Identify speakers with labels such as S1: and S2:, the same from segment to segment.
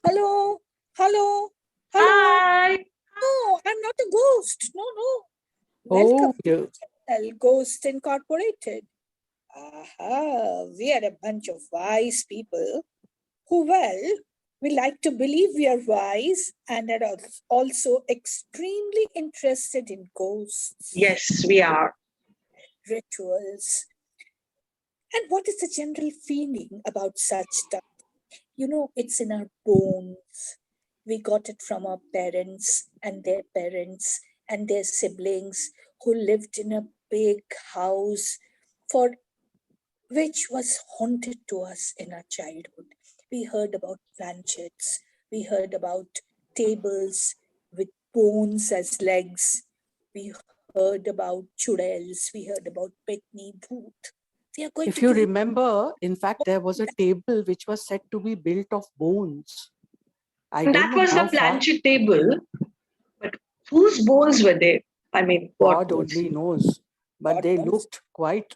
S1: Hello, hello, hello.
S2: Hi.
S1: No, I'm not a ghost. No, no.
S2: Oh,
S1: Welcome to the channel, Ghosts Incorporated. Aha, we are a bunch of wise people who, well, we like to believe we are wise and are also extremely interested in ghosts,
S2: yes, we are.
S1: rituals. And what is the general feeling about such stuff? It's in our bones. We got it from our parents and their siblings who lived in a big house for which was haunted to us in our childhood. We heard about planchets, we heard about tables with bones as legs, we heard about churels, we heard about Petni Bhoot. We are going
S2: If
S1: to
S2: you
S1: do
S2: remember, in fact, there was a table which was said to be built of bones. I
S1: it.
S2: don't
S3: That
S2: know
S3: was
S2: how
S3: the
S2: far.
S3: planchette table, but whose bones were they? I mean, what
S2: God
S3: bones?
S2: only knows. But
S1: God
S2: they
S1: knows.
S2: looked quite,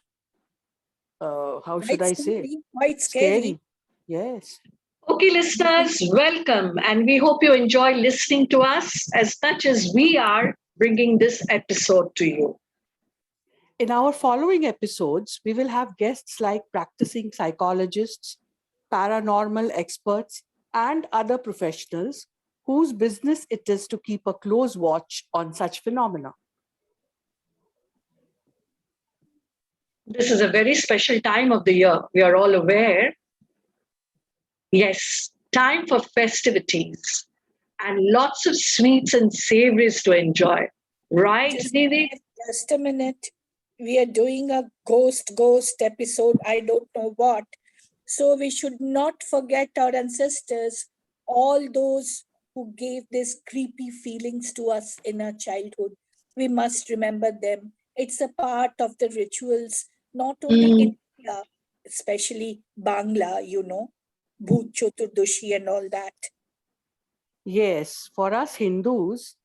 S2: how should
S1: Quite
S2: I say,
S1: scary, quite
S2: scary. Yes.
S3: Okay, listeners, welcome. And we hope you enjoy listening to us as much as we are bringing this episode to you.
S2: In our following episodes, we will have guests like practicing psychologists, paranormal experts, and other professionals whose business it is to keep a close watch on such phenomena.
S3: This is a very special time of the year. We are all aware. Yes, time for festivities and lots of sweets and savories to enjoy. Right, Didi?
S1: Just a minute. We are doing a ghost episode. I don't know what. So we should not forget our ancestors, all those who gave these creepy feelings to us in our childhood. We must remember them. It's a part of the rituals, not only in India, especially Bangla, Bhoot Chaturdashi and all that.
S2: Yes, for us Hindus,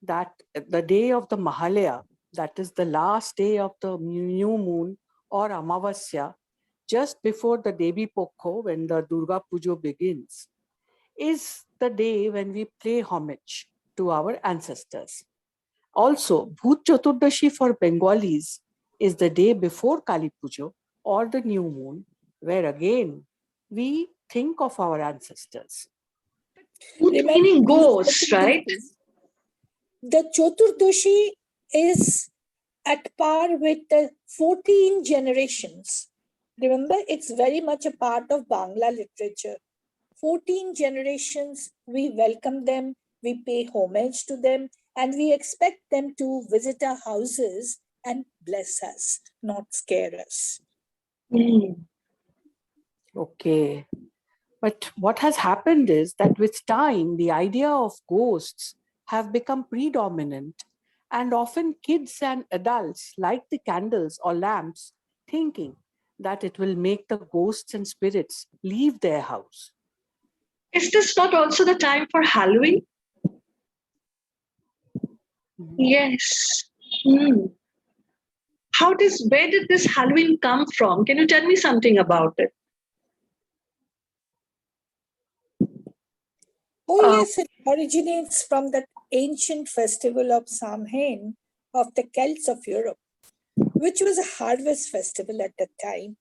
S2: that the day of the Mahalaya, that is the last day of the new moon or Amavasya, just before the Devi Pokho, when the Durga Puja begins, is the day when we pay homage to our ancestors. Also, Bhoot Chaturdashi for Bengalis is the day before Kali Puja or the new moon, where again we think of our ancestors.
S3: Bhoot meaning ghost, right?
S1: The Chaturdashi is at par with the 14 generations. Remember, it's very much a part of Bangla literature. 14 generations, we welcome them, we pay homage to them, and we expect them to visit our houses and bless us, not scare us.
S2: Okay. But what has happened is that with time, the idea of ghosts have become predominant, and often kids and adults light the candles or lamps thinking that it will make the ghosts and spirits leave their house.
S3: Is this not also the time for Halloween? Yes. Where did this Halloween come from? Can you tell me something about it?
S1: Yes, it originates from that ancient festival of Samhain of the Celts of Europe, which was a harvest festival at the time.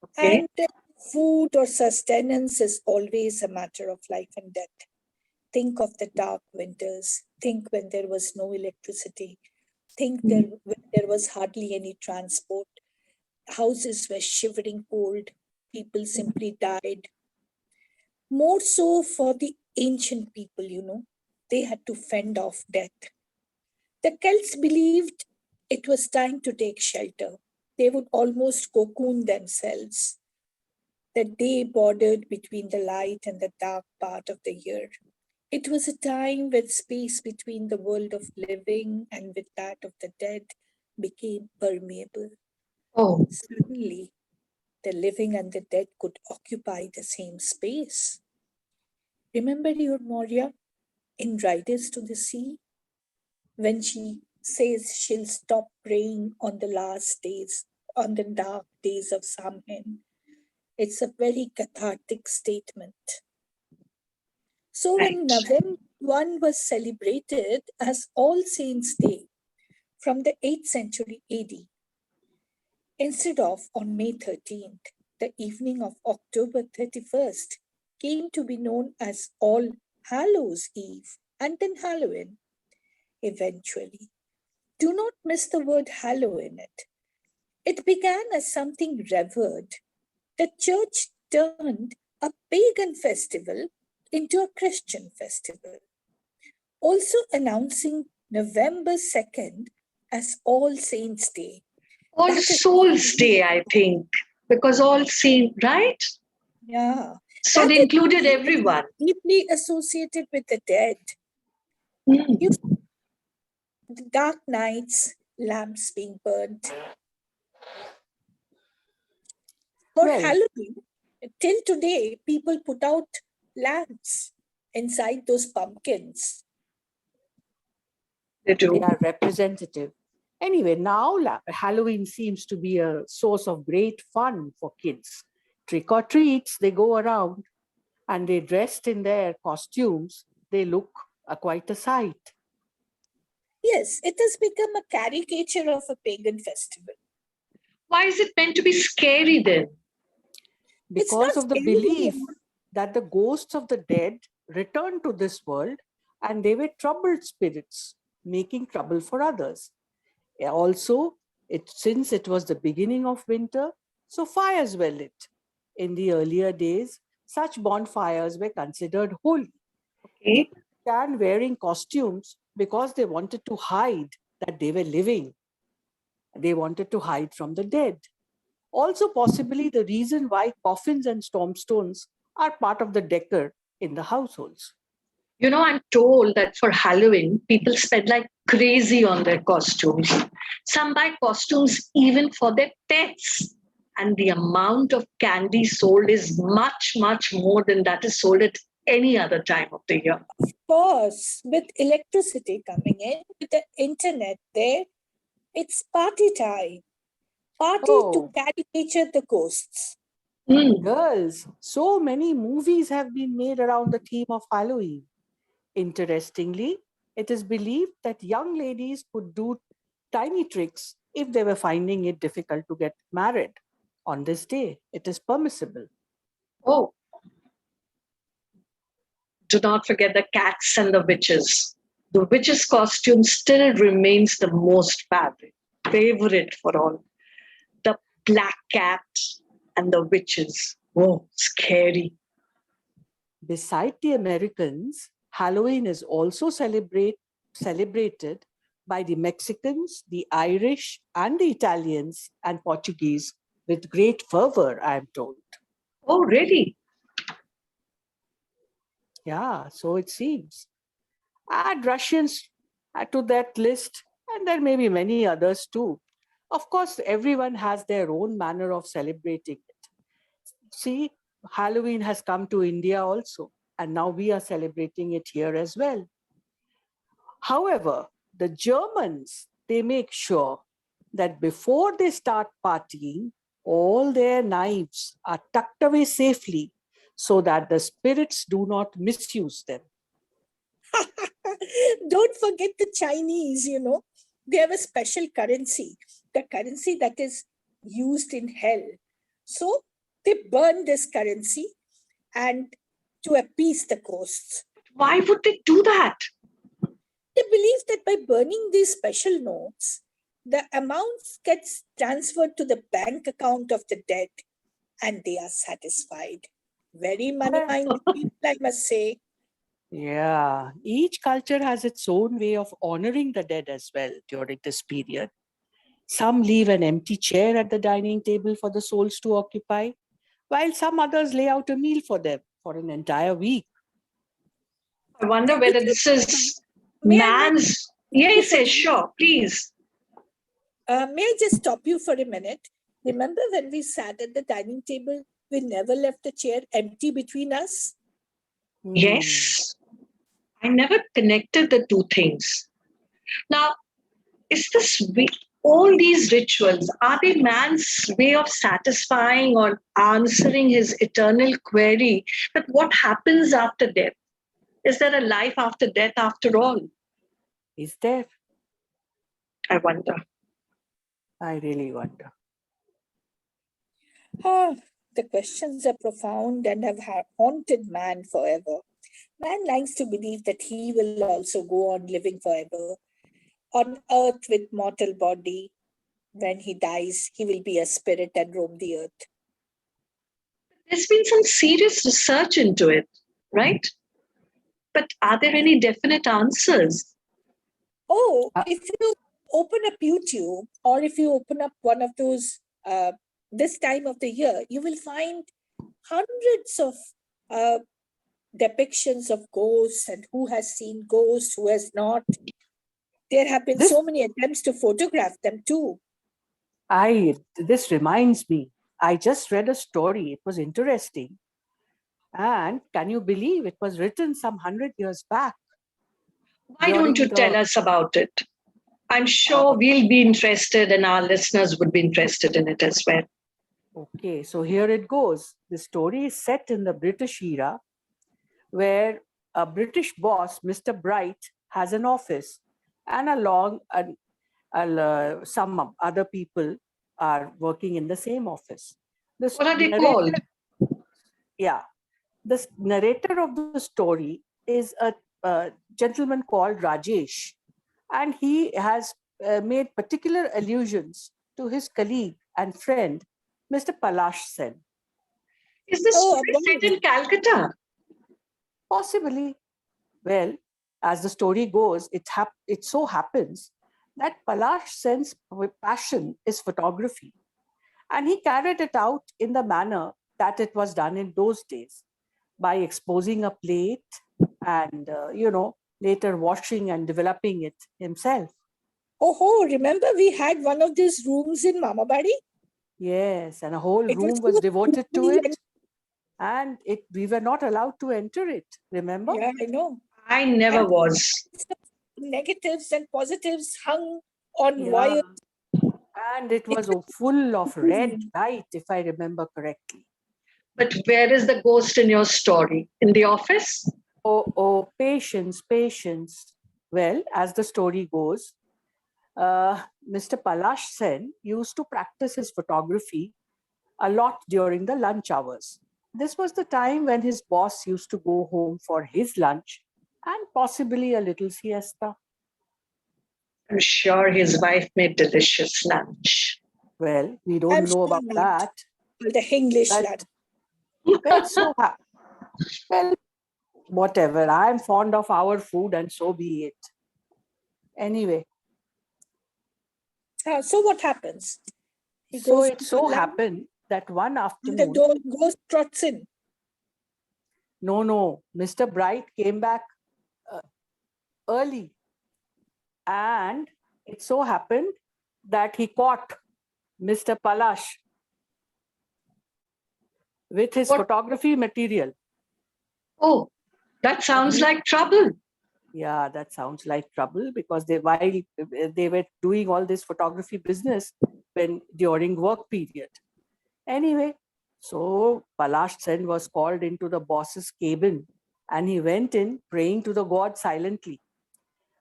S3: Okay.
S1: And food or sustenance is always a matter of life and death. Think of the dark winters. Think when there was no electricity. Think when there was hardly any transport. Houses were shivering cold. People simply died. More so for the ancient people, they had to fend off death. The Celts believed it was time to take shelter. They would almost cocoon themselves. The day bordered between the light and the dark part of the year. It was a time when space between the world of living and with that of the dead became permeable.
S3: Oh.
S1: Suddenly, the living and the dead could occupy the same space. Remember your Moria in Riders to the Sea? When she says she'll stop praying on the last days, on the dark days of Samhain. It's a very cathartic statement. So
S3: Right.
S1: when November 1 was celebrated as All Saints' Day from the 8th century AD, instead of on May 13th, the evening of October 31st came to be known as All Hallows Eve and then Halloween eventually. Do not miss the word hallow in it. It began as something revered. The church turned a pagan festival into a Christian festival, also announcing November 2nd as All Saints' Day.
S3: All
S1: That is
S3: Souls Day, I think, because all saint, right?
S1: Yeah.
S3: So
S1: That
S3: they
S1: is
S3: included everyone.
S1: deeply associated with the dead.
S3: Mm.
S1: You the dark nights, lamps being burnt. For
S2: Well,
S1: Halloween, till today, people put out lamps inside those pumpkins.
S3: They
S2: they
S3: do.
S2: are representative. Anyway, now Halloween seems to be a source of great fun for kids. Trick or treats, they go around and they dressed in their costumes. They look quite a sight.
S1: Yes, it has become a caricature of a pagan festival.
S3: Why is it meant to be scary then?
S1: It's
S2: Because
S1: not
S2: of the
S1: scary
S2: belief
S1: anymore.
S2: that the ghosts of the dead returned to this world and they were troubled spirits, making trouble for others. Also, since it was the beginning of winter, so fires were lit. In the earlier days, such bonfires were considered holy.
S3: Okay.
S2: People began wearing costumes because they wanted to hide that they were living. They wanted to hide from the dead. Also, possibly the reason why coffins and tombstones are part of the decor in the households.
S3: You know, I'm told that for Halloween, people spend like crazy on their costumes. Some buy costumes even for their pets. And the amount of candy sold is much, much more than that is sold at any other time of the year.
S1: Of course, with electricity coming in, with the internet there, it's party time. Party to
S2: Oh,
S1: caricature the ghosts.
S3: Mm.
S2: girls, so many movies have been made around the theme of Halloween. Interestingly, it is believed that young ladies could do tiny tricks if they were finding it difficult to get married. On this day, it is permissible.
S3: Oh, do not forget the cats and the witches. The witches' costume still remains the most favorite for all. The black cat and the witches. Oh, scary.
S2: Beside the Americans, Halloween is also celebrated by the Mexicans, the Irish, and the Italians and Portuguese with great fervor, I am told.
S3: Oh, really?
S2: Yeah, so it seems. Add Russians to that list, and there may be many others too. Of course, everyone has their own manner of celebrating it. See, Halloween has come to India also, and now we are celebrating it here as well. However, the Germans, they make sure that before they start partying, all their knives are tucked away safely so that the spirits do not misuse them.
S1: Don't forget the Chinese, they have a special currency, the currency that is used in hell. So they burn this currency and to appease the ghosts.
S3: Why would they do that?
S1: They believe that by burning these special notes, the amounts gets transferred to the bank account of the dead and they are satisfied. Very
S2: Well,
S1: money-minded people, I must say.
S2: yeah, each culture has its own way of honoring the dead as well during this period. Some leave an empty chair at the dining table for the souls to occupy, while some others lay out a meal for them for an entire week.
S3: I wonder whether this is
S1: May I
S3: man's. Yeah, he says, sure, please.
S1: may I just stop you for a minute? Remember when we sat at the dining table, we never left a chair empty between us?
S3: Yes. I never connected the two things. Now, is this all these rituals, are they man's way of satisfying or answering his eternal query that what happens after death? Is there a life after death after all?
S2: Is there?
S3: I wonder.
S2: I really wonder.
S1: The questions are profound and have haunted man forever. Man likes to believe that he will also go on living forever on earth with mortal body. When he dies, he will be a spirit and roam the earth.
S3: There's been some serious research into it, right? But are there any definite answers?
S1: Oh,
S2: Uh,
S1: if you open up YouTube or if you open up one of those this time of the year, you will find hundreds of depictions of ghosts and who has seen ghosts, who has not. There have been
S2: This
S1: so many attempts to photograph them too.
S2: this reminds me. I just read a story. It was interesting. And can you believe it was written some 100 years back
S3: Why don't
S2: during
S3: you tell
S2: the
S3: us about it? I'm sure
S2: uh,
S3: we'll be interested and our listeners would be interested in it as well.
S2: okay, so here it goes. The story is set in the British era where a British boss, Mr. Bright, has an office and some other people are working in the same office. The
S3: What are they
S2: narrator,
S3: called?
S2: yeah, the narrator of the story is a gentleman called Rajesh, and he has made particular allusions to his colleague and friend, Mr. Palash Sen.
S3: Is this
S1: Oh,
S3: story set in Calcutta?
S2: Possibly. Well, as the story goes, it so happens that Palash Sen's passion is photography, and he carried it out in the manner that it was done in those days by exposing a plate and, later washing and developing it himself.
S1: oh, remember we had one of these rooms in Mamabadi?
S2: Yes, and a whole
S1: It was
S2: room was
S1: so
S2: devoted to
S1: cool
S2: it, and we were not allowed to enter it. Remember?
S1: yeah, I know.
S3: I never
S1: And
S3: was.
S1: negatives and positives hung on
S2: Yeah,
S1: wires.
S2: and it
S1: It
S2: was
S1: was
S2: full of red
S1: amazing.
S2: light, if I remember correctly.
S3: But where is the ghost in your story? In the office?
S2: Oh, patience, patience. Well, as the story goes, Mr. Palash Sen used to practice his photography a lot during the lunch hours. This was the time when his boss used to go home for his lunch and possibly a little siesta.
S3: I'm sure his wife made delicious lunch.
S2: Well, we
S1: I'm
S2: don't know
S1: sure
S2: about
S1: not.
S2: that,
S1: The English
S2: but
S1: lad.
S2: well, well, whatever. I'm fond of our food, and so be it. Anyway,
S1: So what happens? He
S2: so
S1: goes
S2: it
S1: on for
S2: so
S1: lunch
S2: happened that one
S1: and the
S2: afternoon,
S1: door ghost trots in.
S2: no, Mr. Bright came back uh, early, and it so happened that he caught Mr. Palash with his
S3: What?
S2: photography material.
S3: Oh, that
S2: And
S3: sounds like trouble.
S2: yeah, that sounds like trouble because while they were doing all this photography business when during work period. Anyway, so Palash Sen was called into the boss's cabin and he went in praying to the god silently.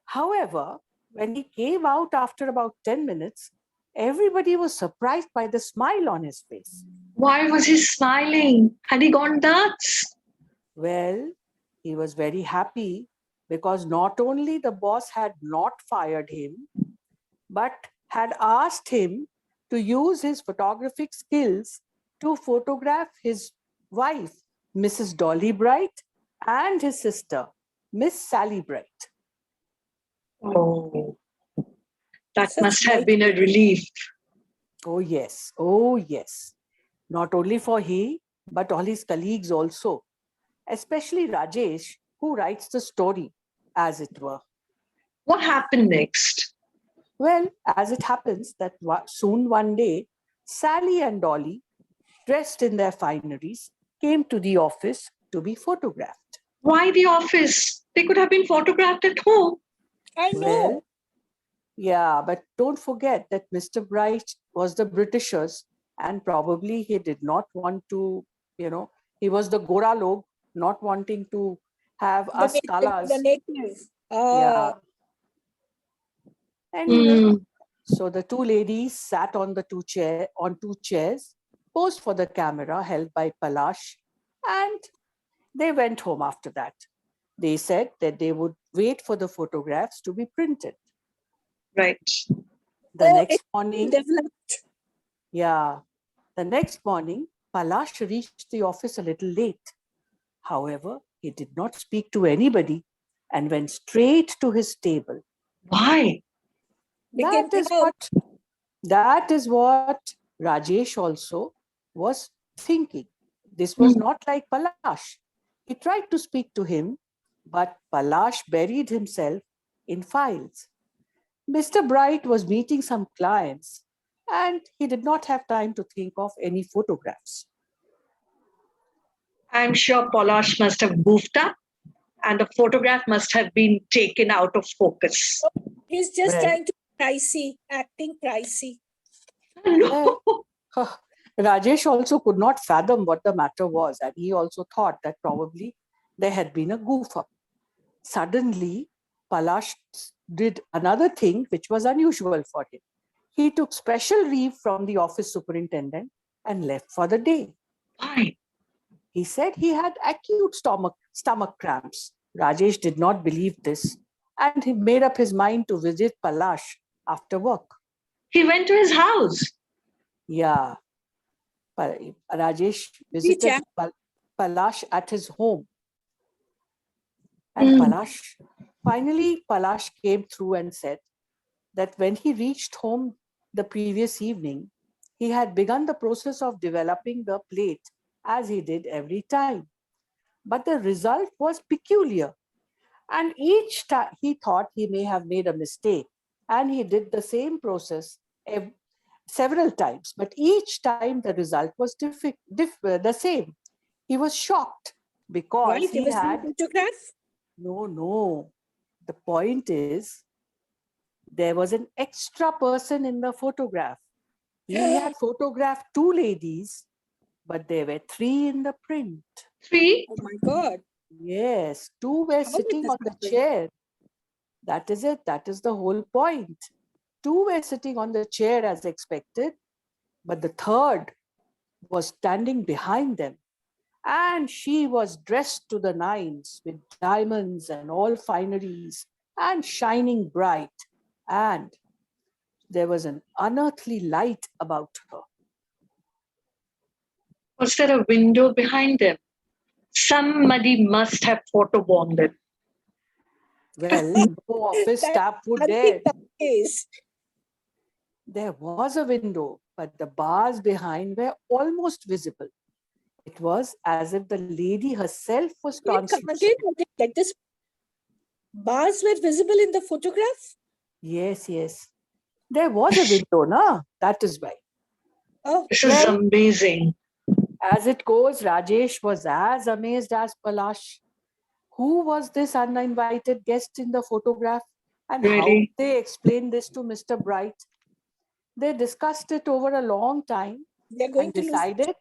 S2: However, when he came out after about 10 minutes, everybody was surprised by the smile on his face.
S3: Why was he smiling? Had he gone nuts?
S2: Well, he was very happy because not only the boss had not fired him, but had asked him to use his photographic skills to photograph his wife, Mrs. Dolly Bright, and his sister, Miss Sally Bright.
S3: Oh, that
S1: Such
S3: must have
S1: bright
S3: been a
S1: people.
S3: relief.
S2: Oh, yes. Oh, yes. Not only for he, but all his colleagues also, especially Rajesh, who writes the story, as it were.
S3: What happened next?
S2: Well, as it happens that soon one day, Sally and Dolly, dressed in their fineries, came to the office to be photographed.
S3: Why the office? They could have been photographed at home.
S1: I
S2: Well,
S1: know.
S2: yeah, but don't forget that Mr. Bright was the Britishers, and probably he did not want to, he was the Gora Log, not wanting to have
S1: The
S2: us
S1: native.
S2: colors.
S1: The native.
S2: Yeah. Anyway,
S3: Mm.
S2: so the two ladies sat on two chairs, posed for the camera held by Palash, and they went home after that. They said that they would wait for the photographs to be printed.
S3: Right.
S2: The
S1: Oh,
S2: next
S1: it's
S2: morning,
S1: developed.
S2: yeah, the next morning, Palash reached the office a little late. However, he did not speak to anybody and went straight to his table.
S3: Why?
S1: Became
S2: That is
S1: proud.
S2: what Rajesh also was thinking. This was
S3: Mm.
S2: not like Palash. He tried to speak to him, but Palash buried himself in files. Mr. Bright was meeting some clients and he did not have time to think of any photographs.
S3: I'm sure Polash must have goofed up and the photograph must have been taken out of focus.
S1: He's just
S2: Well,
S1: trying to be pricey, acting pricey.
S3: No.
S2: Rajesh also could not fathom what the matter was, and he also thought that probably there had been a goof up. Suddenly, Palash did another thing which was unusual for him. He took special leave from the office superintendent and left for the day.
S3: Why?
S2: He said he had acute stomach cramps. Rajesh did not believe this, and he made up his mind to visit Palash after work.
S3: He went to his house.
S2: Yeah, Rajesh visited Palash at his home. And
S3: Mm.
S2: Palash came through and said that when he reached home the previous evening, he had begun the process of developing the plate as he did every time. But the result was peculiar. And each time he thought he may have made a mistake. And he did the same process several times. But each time the result was the same. He was shocked
S1: Why?
S2: because
S1: There
S2: he
S1: was no
S2: had
S1: photograph.
S2: no. The point is, there was an extra person in the photograph. He had photographed two ladies, but there were three in the print.
S3: 3.
S1: Oh my God.
S2: Yes, two were
S1: How it
S2: sitting
S1: has
S2: on the
S1: happened?
S2: chair. That is it. That is the whole point. Two were sitting on the chair as expected, but the third was standing behind them. And she was dressed to the nines with diamonds and all fineries and shining bright. And there was an unearthly light about her.
S3: Was there a window behind them? Somebody must have photobombed it.
S2: Well, no office
S1: That
S2: staff would
S1: can't be
S2: dare.
S1: the case.
S2: There was a window, but the bars behind were almost visible. It was as if the lady herself was
S1: Wait, come again.
S2: translucent.
S1: I didn't get this. Bars were visible in the photograph.
S2: Yes. There was a window, na? That is why.
S1: Oh,
S3: This is
S2: Well,
S3: amazing.
S2: as it goes, Rajesh was as amazed as Palash. Who was this uninvited guest in the photograph? And how
S3: Really?
S2: would they explain this to Mr. Bright? They discussed it over a long time
S1: they're
S2: and
S1: going to lose.
S2: decided,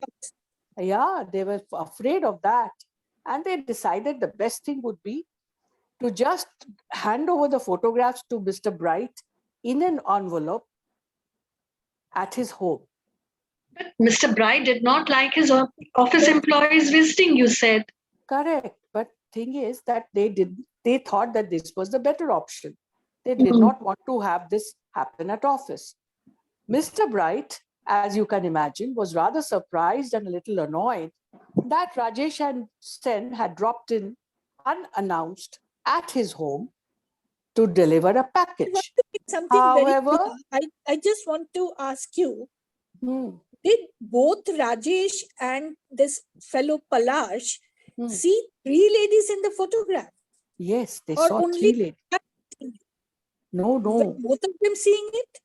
S2: yeah, they were afraid of that. And they decided the best thing would be to just hand over the photographs to Mr. Bright in an envelope at his home.
S3: Mr. Bright did not like his office employees visiting, you said.
S2: Correct. But thing is that they thought that this was the better option. They did
S3: Mm.
S2: not want to have this happen at office. Mr. Bright, as you can imagine, was rather surprised and a little annoyed that Rajesh and Sen had dropped in unannounced at his home to deliver a
S1: I want
S2: package.
S1: to make something very
S2: However,
S1: clear. I just want to ask you,
S2: hmm,
S1: did both Rajesh and this fellow Palash
S2: hmm,
S1: see three ladies in the photograph?
S2: yes, they
S1: Or
S2: saw
S1: only
S2: three ladies.
S1: were
S2: No,
S1: both of them seeing it?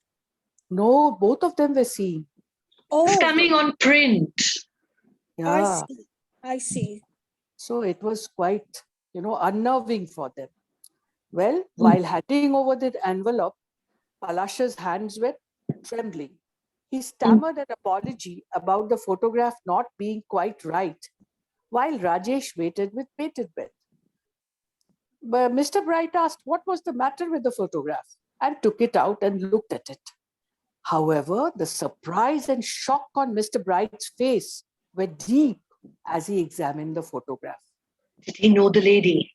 S2: no, both of them were seen.
S3: It's
S1: Oh,
S3: coming on print.
S1: I
S2: Yeah.
S1: see. I see.
S2: So it was quite, unnerving for them. Well,
S3: Mm.
S2: while handing over the envelope, Palash's hands were trembling. He stammered an apology about the photograph not being quite right, while Rajesh waited with bated breath. But Mr. Bright asked what was the matter with the photograph and took it out and looked at it. However, the surprise and shock on Mr. Bright's face were deep as he examined the photograph.
S3: Did he know the lady?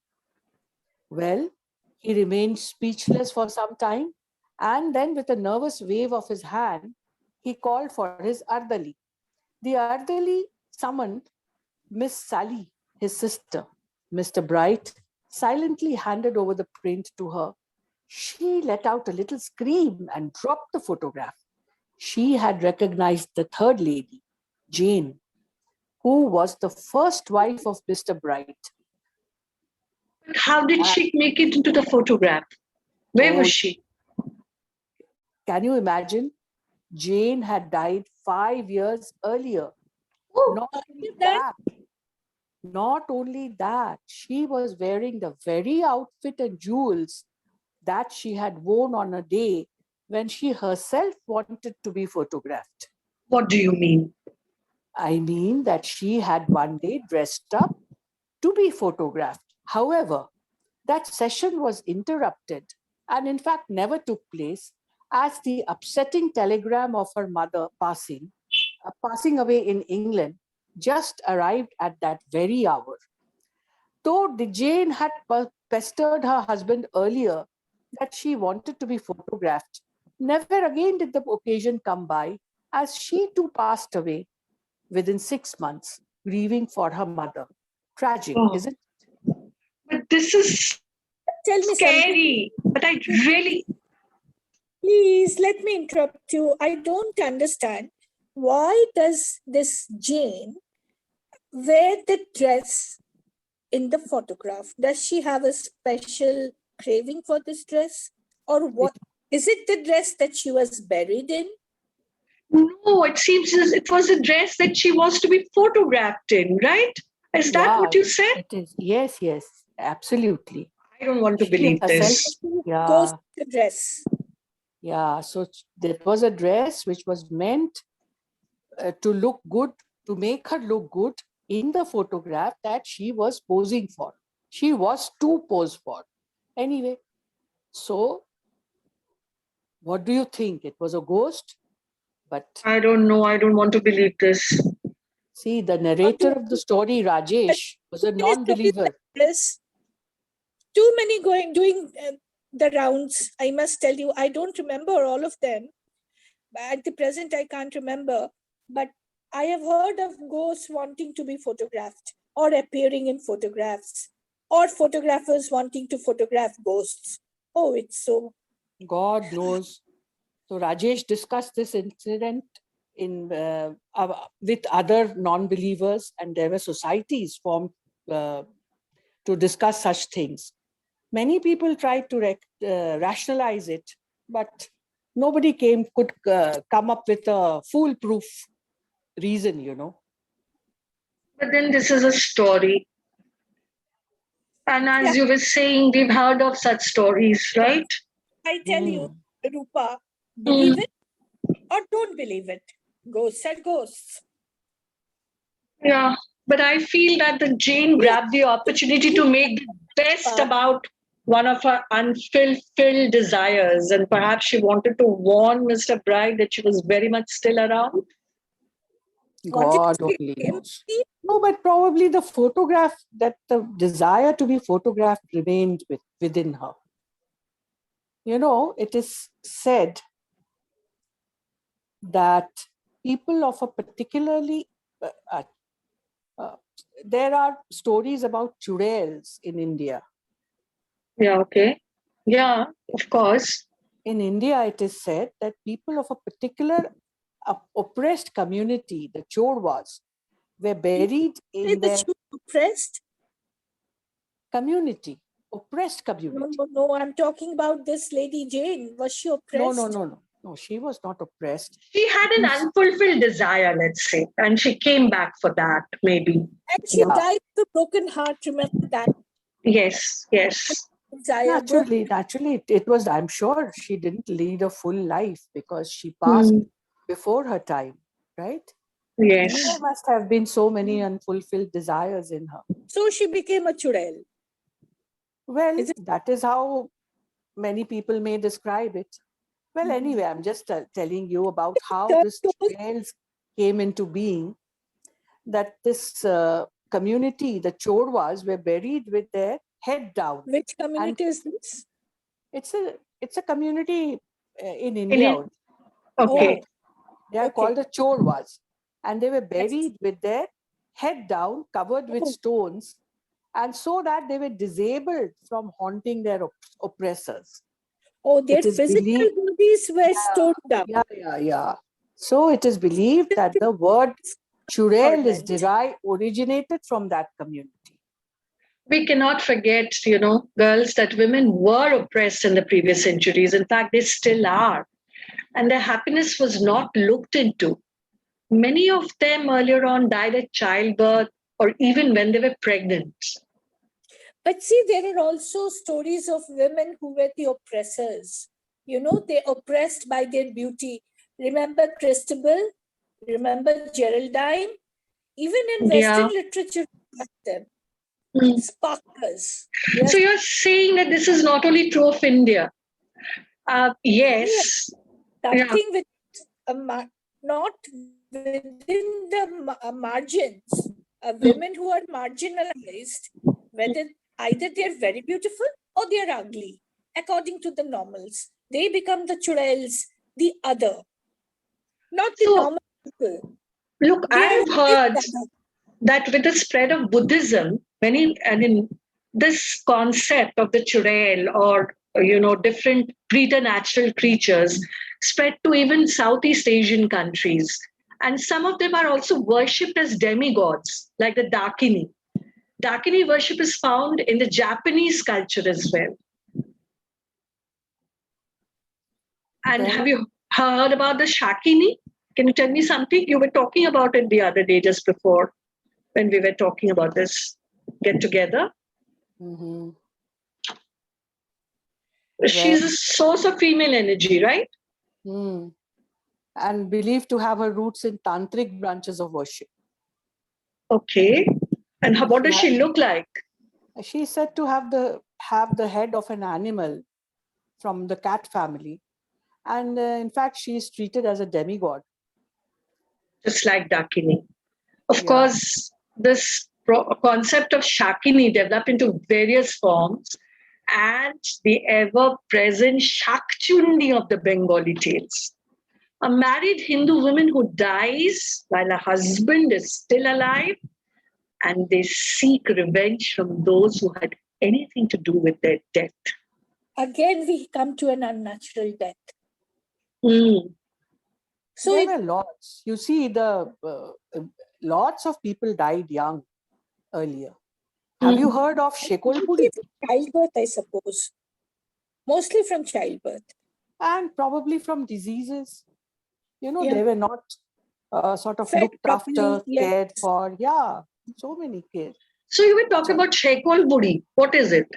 S2: Well, he remained speechless for some time, and then with a nervous wave of his hand, he called for his Ardali. The Ardali summoned Miss Sally, his sister. Mr. Bright silently handed over the print to her. She let out a little scream and dropped the photograph. She had recognized the third lady, Jane, who was the first wife of Mr. Bright.
S3: But how did she make it into the photograph? Where was
S2: Oh,
S3: she?
S2: can you imagine? Jane had died 5 years earlier.
S3: Oh,
S2: Not only
S1: that?
S2: that, she was wearing the very outfit and jewels that she had worn on a day when she herself wanted to be photographed.
S3: what do you mean?
S2: I mean that she had one day dressed up to be photographed. However, that session was interrupted and, in fact, never took place as the upsetting telegram of her mother passing away in England, just arrived at that very hour. Though Jane had pestered her husband earlier that she wanted to be photographed, never again did the occasion come by, as she too passed away within 6 months, grieving for her mother. Tragic,
S3: Oh,
S2: isn't it?
S3: but this is
S1: Tell me something.
S3: scary. But I really,
S1: Please let me interrupt you. I don't understand. Why does this Jane wear the dress in the photograph? Does she have a special craving for this dress? Or what? Is it the dress that she was buried in?
S3: no, it seems as it was a dress that she was to be photographed in, right? Is that what you said?
S2: It is. Yes, yes, absolutely.
S3: I don't want to
S2: She
S3: believe
S2: herself,
S3: this.
S2: yeah,
S1: Goes to the dress.
S2: yeah. So that was a dress which was meant to look good, to make her look good in the photograph that she was posing for. She was to pose for. Anyway, so what do you think? It was a ghost? But
S3: I don't know. I don't want to believe this.
S2: see, the narrator of the story, Rajesh, was a
S1: Many stories
S2: non-believer.
S1: like this. Too many doing the rounds. I must tell you, I don't remember all of them. At the present, I can't remember. But I have heard of ghosts wanting to be photographed or appearing in photographs, or photographers wanting to photograph ghosts. Oh, it's so.
S2: God knows. So Rajesh discussed this incident with other non-believers, and there were societies formed to discuss such things. Many people tried to rationalize it, but nobody could come up with a foolproof reason, you know.
S3: But then this is a story. And as
S1: Yeah,
S3: you were saying, we've heard of such stories, right?
S1: I tell you, Rupa,
S3: Mm.
S1: believe it or don't believe it. Ghosts are ghosts.
S3: Yeah. But I feel that the Jane grabbed the opportunity to make the best about one of her unfulfilled desires. And perhaps she wanted to warn Mr. Bright that she was very much still around.
S1: Wanted
S2: God
S1: to see
S2: only
S1: him.
S2: knows. No, but probably the photograph, that the desire to be photographed remained within her. You know, it is said that people of a particularly, uh, uh, there are stories about churels in India.
S3: Yeah, okay. Yeah, of course.
S2: In India, it is said that people of a particular oppressed community, the Chorwas, were buried
S1: Say
S2: in
S1: that
S2: their
S1: she was oppressed.
S2: community, oppressed
S1: No,
S2: community.
S1: no, I'm talking about this lady Jane. Was she oppressed?
S2: No, she was not oppressed.
S3: She had
S2: It
S3: an
S2: is,
S3: unfulfilled desire, let's say, and she came back for that, maybe.
S1: And she
S2: yeah,
S1: died with a broken heart. Remember that
S3: Yes, yes.
S1: desire broke.
S2: naturally, it was, I'm sure she didn't lead a full life because she passed
S3: Mm,
S2: before her time, right?
S3: yes.
S2: There must have been so many unfulfilled desires in her.
S1: So she became a churel.
S2: Well,
S1: Is it
S2: that is how many people may describe it. Well, anyway, I'm just telling you about how this
S1: toes?
S2: trails came into being, that this community, the Chodwas, were buried with their head down.
S1: Which
S2: And
S1: community is this?
S2: it's a community in
S3: In
S2: India.
S3: it? Okay.
S2: They are
S1: Okay.
S2: called the Chodwas. And they were
S1: Yes.
S2: buried with their head down, covered with
S1: Oh.
S2: stones, and so that they were disabled from haunting their oppressors.
S1: Oh, their
S2: It is
S1: physical
S2: believed,
S1: bodies were stoned down.
S2: yeah. So it is believed that the word Churel is originated from that community.
S3: We cannot forget, girls, that women were oppressed in the previous centuries. In fact, they still are. And their happiness was not looked into. Many of them earlier on died at childbirth or even when they were pregnant.
S1: But see, there are also stories of women who were the oppressors. They oppressed by their beauty. Remember Christabel? Remember Geraldine? Even in Western
S3: Yeah.
S1: literature, we have them.
S3: Mm.
S1: Sparklers.
S3: So you're saying that this is not only true of India. Yes. Yeah.
S1: Something with not within the margins. Women who are marginalized, whether either they're very beautiful or they're ugly, according to the normals. They become the churels, the other, not the
S3: So,
S1: normal people.
S3: look,
S1: They are
S3: I've
S1: always
S3: heard
S1: the other.
S3: that with the spread of Buddhism, this concept of the churel or different preternatural creatures spread to even Southeast Asian countries, and some of them are also worshipped as demigods, like the Dakini. Dakini worship is found in the Japanese culture as well. And
S2: Well,
S3: have you heard about the Shakini? Can you tell me something? You were talking about it the other day, just before, when we were talking about this get together.
S2: mhm.
S3: She's a source of female energy, right?
S2: And believed to have her roots in tantric branches of worship.
S3: Okay. And what does she look like?
S2: She is said to have the head of an animal from the cat family, and in fact, she is treated as a demigod.
S3: Just like Dakini. Of
S2: Yeah.
S3: course, this concept of Shakini developed into various forms, and the ever-present Shakchundi of the Bengali tales. A married Hindu woman who dies while her husband is still alive, and they seek revenge from those who had anything to do with their death.
S1: Again, we come to an unnatural death.
S3: Mm.
S1: So
S2: there were lots. You see, lots of people died young earlier. Have you heard of Shekolpuri?
S1: Childbirth, I suppose. Mostly from childbirth.
S2: And probably from diseases.
S1: Yeah.
S2: They were not sort of
S1: Fed
S2: looked
S1: properly,
S2: after,
S1: yes.
S2: cared for. Yeah, so many kids.
S3: So you were talking about Shekol Budi. What is it?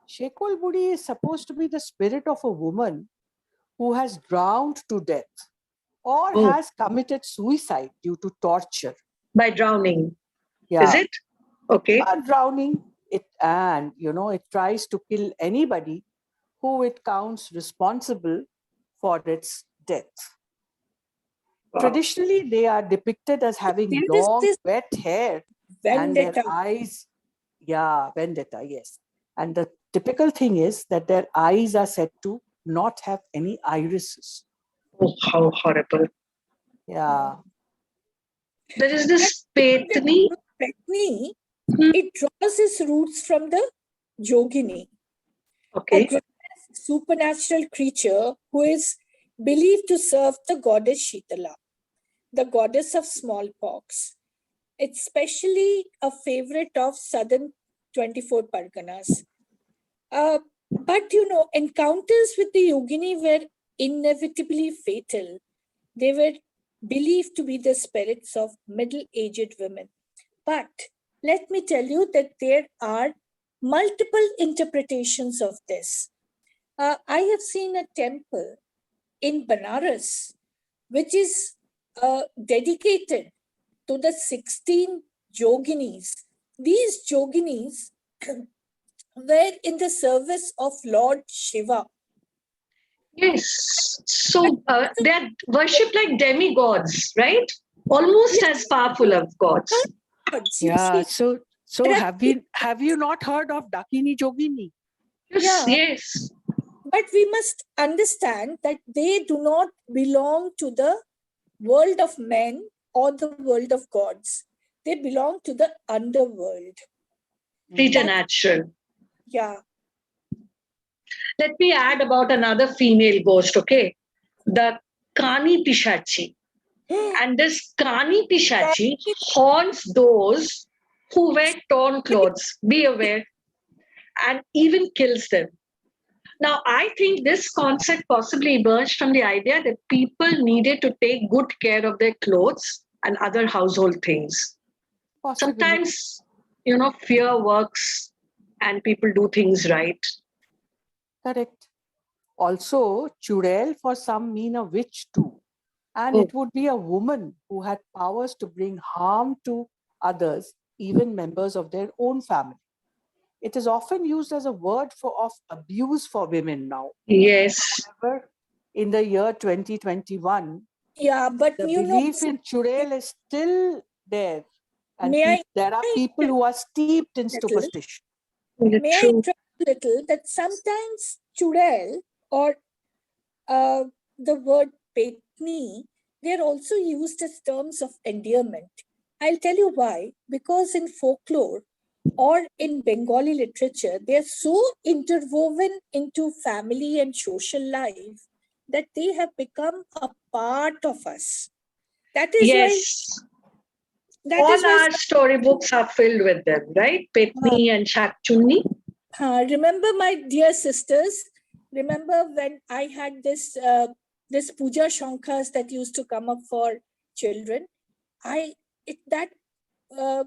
S2: Shekol Budi is supposed to be the spirit of a woman who has drowned to death or has committed suicide due to torture.
S3: By drowning.
S2: Yeah.
S3: Is it? Okay.
S2: Drowning. It tries to kill anybody who it counts responsible for its death.
S3: Wow.
S2: Traditionally, they are depicted as having long, wet hair and their eyes. Yeah, vendetta, yes. And the typical thing is that their eyes are said to not have any irises.
S3: Oh, how horrible.
S2: Yeah.
S3: There is this Petni.
S1: Petni, it draws its roots from the Yogini,
S3: Okay.
S1: a grotesque supernatural creature who is believed to serve the goddess Shitala, the goddess of smallpox. It's especially a favorite of southern 24 Parganas. But encounters with the Yogini were inevitably fatal. They were believed to be the spirits of middle-aged women. But let me tell you that there are multiple interpretations of this. I have seen a temple in Banaras, which is dedicated to the 16 yoginis. These yoginis were in the service of Lord Shiva.
S3: Yes. So they're worshipped like demigods, right? Almost as powerful as gods.
S1: Gods, you
S2: Yeah.
S1: see,
S2: So
S1: there are
S2: have you not heard of Dakini Jogini?
S3: Yes,
S1: Yeah.
S3: yes.
S1: but we must understand that they do not belong to the world of men or the world of gods. They belong to the underworld.
S3: Preternatural.
S1: Yeah.
S3: Let me add about another female ghost, okay? The Kani Pishachi. And this Kani Pishachi haunts those who wear torn clothes, be aware, and even kills them. Now, I think this concept possibly emerged from the idea that people needed to take good care of their clothes and other household things.
S2: Possibly.
S3: Sometimes, fear works and people do things right.
S2: Correct. Also, Churel for some mean a witch too. And
S3: Oh.
S2: it would be a woman who had powers to bring harm to others, even members of their own family. It is often used as a word of abuse for women now.
S3: Yes.
S2: However, in the year 2021,
S1: Yeah, but
S2: the
S1: you know,
S2: belief in Churel is still there. And
S1: may
S2: there are
S1: I
S2: people who are steeped in
S1: little?
S2: superstition.
S1: May I
S3: True.
S1: interrupt a little that sometimes churel or uh, the word petni, they're also used as terms of endearment. I'll tell you why. Because in folklore or in Bengali literature, they're so interwoven into family and social life that they have become a part of us. That is why.
S3: Yes.
S1: That is
S3: All
S1: why.
S3: our storybooks are filled with them, right? Petni and Shakchuni.
S1: Remember, my dear sisters, remember when I had this puja shankas that used to come up for children. That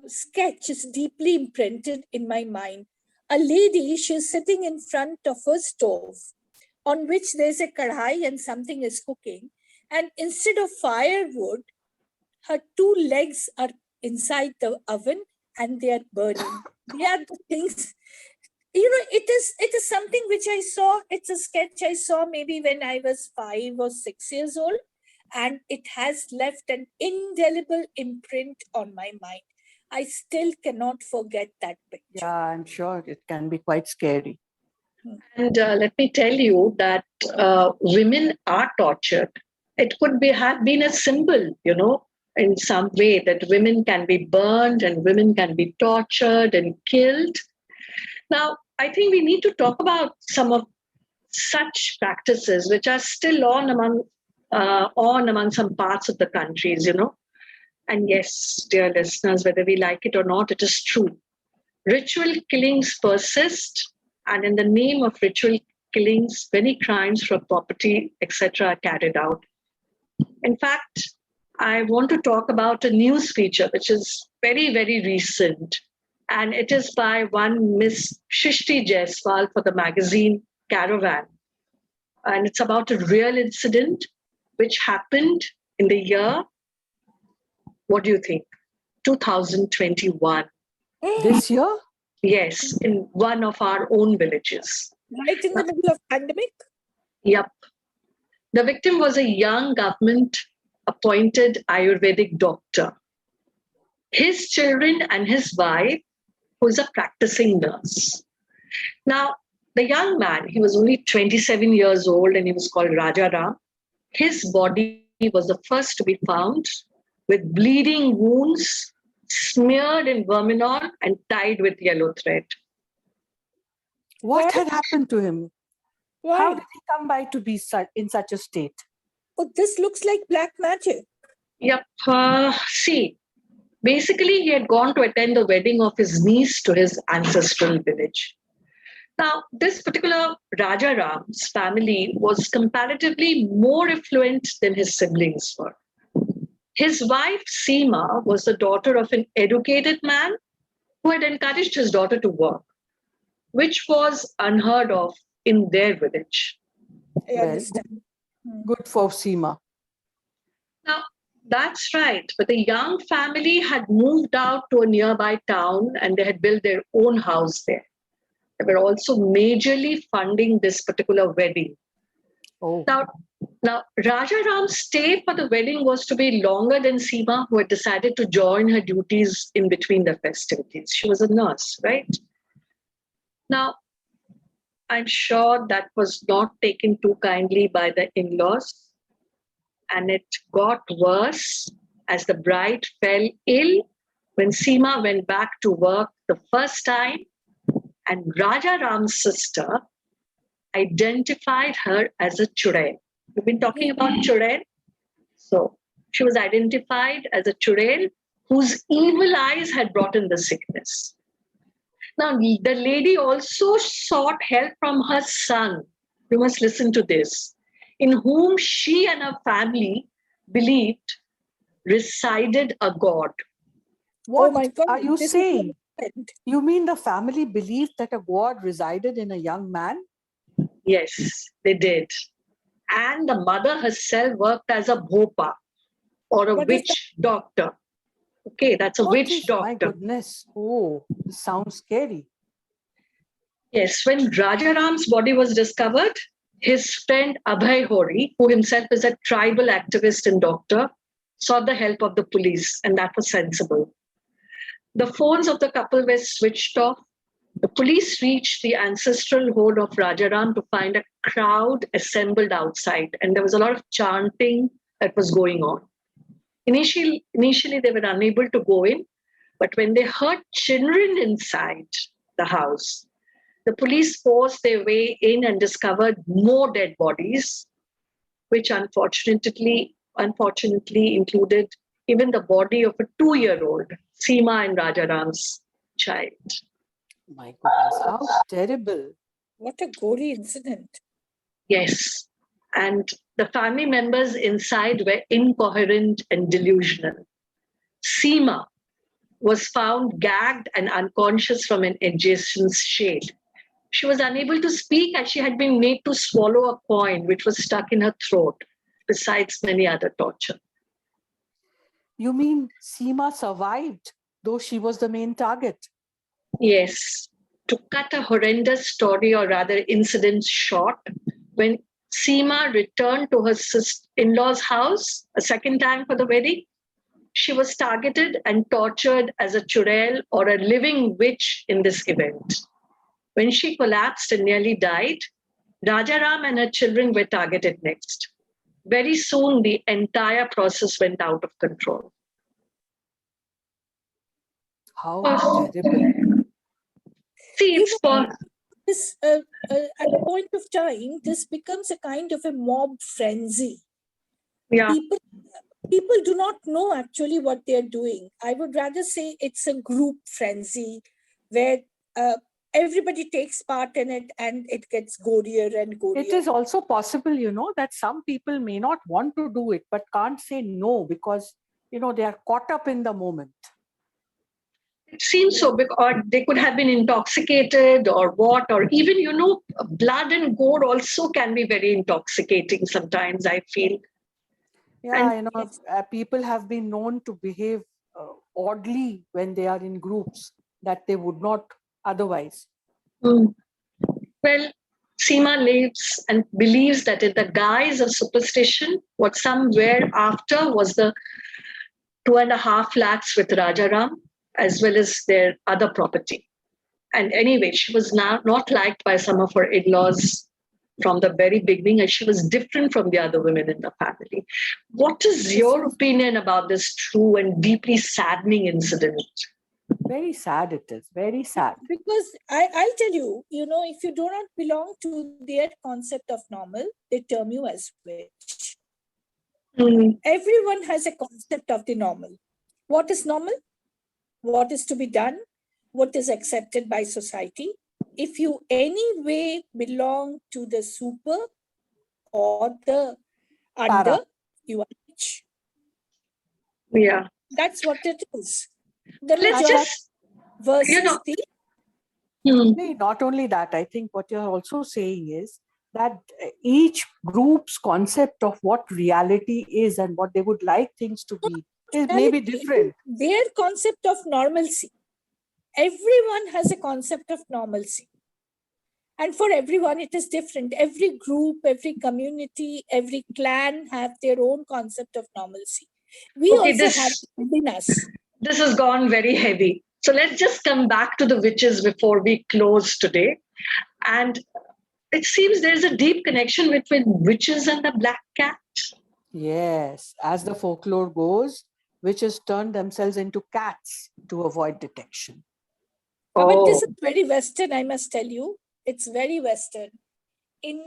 S1: sketch is deeply imprinted in my mind. A lady, she's sitting in front of a stove on which there's a kadhai and something is cooking, and instead of firewood, her two legs are inside the oven and they are burning. They are the things, it is something which I saw. It's a sketch I saw maybe when I was 5 or 6 years old, and it has left an indelible imprint on my mind. I still cannot forget that picture.
S2: Yeah, I'm sure it can be quite scary.
S3: And let me tell you that women are tortured. It could have been a symbol, in some way that women can be burned and women can be tortured and killed. Now, I think we need to talk about some of such practices which are still on among some parts of the countries. And yes, dear listeners, whether we like it or not, it is true. Ritual killings persist, and in the name of ritual killings, many crimes for property, etc., are carried out. In fact, I want to talk about a news feature which is very, very recent, and it is by one Miss Shishti Jaiswal for the magazine Caravan. And it's about a real incident which happened in the year, what do you think? 2021.
S2: This year?
S3: Yes, in one of our own villages.
S1: Right in the middle of pandemic.
S3: Yep. The victim was a young government appointed Ayurvedic doctor. His children and his wife, who's a practicing nurse. Now, the young man, he was only 27 years old and he was called Raja Ram. His body was the first to be found with bleeding wounds, smeared in verminol and tied with yellow thread.
S2: What
S1: Why?
S2: had happened to him?
S1: Why?
S2: How did he come by to be in such a state?
S1: Oh, this looks like black magic.
S3: Yep. See, basically, he had gone to attend the wedding of his niece to his ancestral village. Now, this particular Raja Ram's family was comparatively more affluent than his siblings were. His wife, Seema, was the daughter of an educated man who had encouraged his daughter to work, which was unheard of in their village.
S1: I
S2: Well,
S1: understand.
S2: good for Seema.
S3: Now, that's right. But the young family had moved out to a nearby town and they had built their own house there. They were also majorly funding this particular wedding.
S2: Oh,
S3: Now, Raja Ram's stay for the wedding was to be longer than Seema, who had decided to join her duties in between the festivities. She was a nurse, right? Now, I'm sure that was not taken too kindly by the in laws, and it got worse as the bride fell ill when Seema went back to work the first time, and Raja Ram's sister identified her as a churail. We've been talking about churail. So she was identified as a churail whose evil eyes had brought in the sickness. Now, the lady also sought help from her son. You must listen to this, in whom she and her family believed resided a god.
S2: what
S1: Oh my God,
S2: are you
S1: this is
S2: saying?
S1: what happened.
S2: You mean the family believed that a god resided in a young man?
S3: Yes, they did. And the mother herself worked as a bhopa, or a
S1: What is that?
S3: witch doctor. Okay, that's a
S2: What
S3: witch
S2: is, my
S3: doctor.
S2: goodness. Oh, this sounds scary.
S3: Yes, when Rajaram's body was discovered, his friend Abhay Hori, who himself is a tribal activist and doctor, sought the help of the police, and that was sensible. The phones of the couple were switched off. The police reached the ancestral home of Rajaram to find a crowd assembled outside, and there was a lot of chanting that was going on. Initially, they were unable to go in, but when they heard children inside the house, the police forced their way in and discovered more dead bodies, which unfortunately included even the body of a 2-year-old, Seema and Rajaram's child.
S2: My goodness, how terrible.
S1: What a gory incident.
S3: Yes. And the family members inside were incoherent and delusional. Seema was found gagged and unconscious from an adjacent shade. She was unable to speak as she had been made to swallow a coin which was stuck in her throat, besides many other torture.
S2: You mean Seema survived, though she was the main target?
S3: Yes, to cut a horrendous story, or rather incident, short, when Seema returned to her in-laws' house a second time for the wedding, she was targeted and tortured as a churail, or a living witch, in this event. When she collapsed and nearly died, Rajaram and her children were targeted next. Very soon, the entire process went out of control.
S2: How terrible.
S3: See,
S1: You
S3: it's
S1: know,
S3: for
S1: this at a point of time, this becomes a kind of a mob frenzy.
S3: yeah,
S1: People do not know actually what they're doing. I would rather say it's a group frenzy where everybody takes part in it and it gets gorier and gorier.
S2: It is also possible, that some people may not want to do it, but can't say no because, they are caught up in the moment.
S3: it seems so, or they could have been intoxicated or what, or even, blood and gore also can be very intoxicating sometimes, I feel.
S2: Yeah, people have been known to behave oddly when they are in groups that they would not otherwise.
S3: Well, Seema lives and believes that in the guise of superstition, what some were after was the 2.5 lakhs with Rajaram, as well as their other property. And anyway, she was now not liked by some of her in-laws from the very beginning, and she was different from the other women in the family. What is your opinion about this true and deeply saddening incident?
S2: Very sad it is, very sad.
S1: Because I'll tell you, if you do not belong to their concept of normal, they term you as witch. Everyone has a concept of the normal. What is normal? What is to be done? What is accepted by society? If you anyway belong to the super or the under, you are witch.
S3: Yeah.
S1: That's what it is. The
S3: Let's
S1: majority
S3: just,
S1: versus the
S2: Not only that, I think what you're also saying is that each group's concept of what reality is and what they would like things to be is maybe different.
S1: Their concept of normalcy. Everyone has a concept of normalcy. And for everyone, it is different. Every group, every community, every clan have their own concept of normalcy. We
S3: Okay,
S1: also have it within us.
S3: this has gone very heavy. So let's just come back to the witches before we close today. And it seems there's a deep connection between witches and the black cat.
S2: Yes, as the folklore goes, witches turn themselves into cats to avoid detection.
S1: But this
S3: Oh,
S1: is very Western, I must tell you. It's very Western. In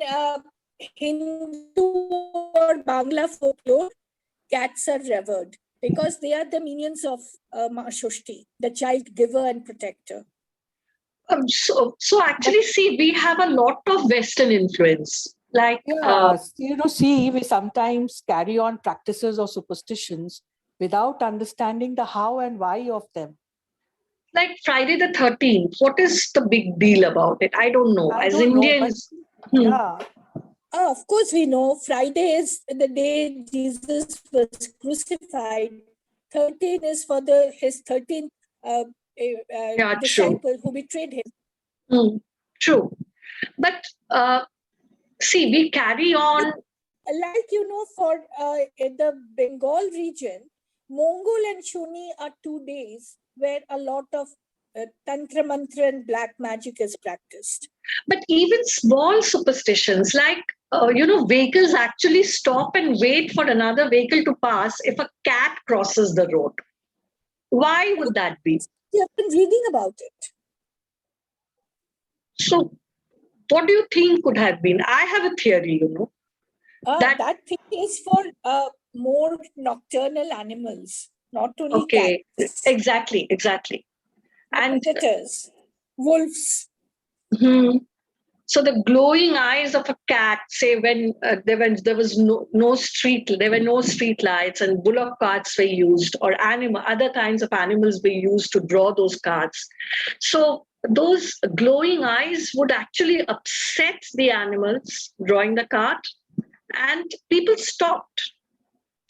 S1: Hindu or Bangla folklore, cats are revered because they are the minions of Ma Shoshti, the child giver and protector.
S3: so actually, see, we have a lot of Western influence. Like,
S2: Yeah, see, we sometimes carry on practices or superstitions without understanding the how and why of them.
S3: like Friday the 13th, what is the big deal about it? I don't know.
S2: I
S3: As
S2: don't know, but
S3: Indians,
S2: yeah,
S1: Of course, we know Friday is the day Jesus was crucified. 13 is for his 13th
S3: yeah, true.
S1: disciple who betrayed him.
S3: True. But see, we carry on.
S1: Like, for in the Bengal region, Mongol and Shuni are 2 days where a lot of Tantra Mantra and black magic is practiced.
S3: But even small superstitions like, vehicles actually stop and wait for another vehicle to pass if a cat crosses the road. Why would that be?
S1: You have been reading about it.
S3: So, what do you think could have been? I have a theory,
S1: That thing is for more nocturnal animals, not only
S3: Okay,
S1: cats.
S3: exactly. And
S1: Predators, wolves.
S3: So the glowing eyes of a cat, say when there was no street, there were no street lights, and bullock carts were used, or other kinds of animals were used to draw those carts. So those glowing eyes would actually upset the animals drawing the cart, and people stopped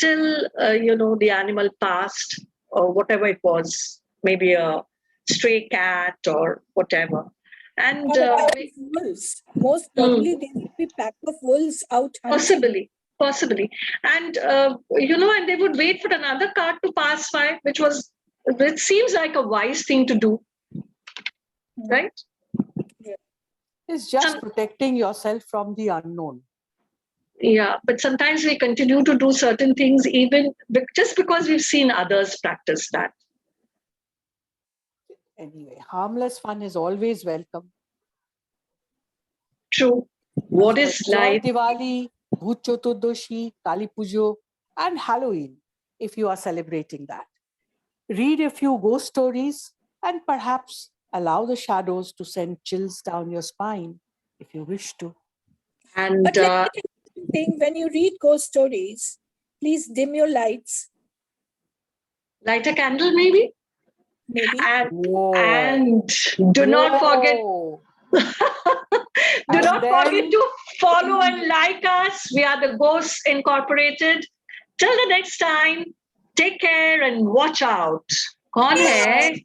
S3: till the animal passed, or whatever it was, maybe a stray cat or whatever. And
S1: Or a pack of wolves. Most probably, there will be pack of wolves out hunting.
S3: possibly, and and they would wait for another cart to pass by, which seems like a wise thing to do, right?
S2: it's just protecting yourself from the unknown.
S3: Yeah, but sometimes we continue to do certain things even just because we've seen others practice that.
S2: Anyway, harmless fun is always welcome.
S3: True. What
S2: So
S3: is
S2: enjoy
S3: life?
S2: Diwali, Bhut Chaturdashi, Kali Pujo, and Halloween if you are celebrating that. Read a few ghost stories and perhaps allow the shadows to send chills down your spine if you wish to.
S3: And
S1: But let me tell you something, when you read ghost stories, please dim your lights.
S3: light a candle, maybe.
S1: Maybe.
S3: And do not forget. Do not forget to follow and like us. We are the Ghosts Incorporated. Till the next time, take care and watch out. Kaun hai?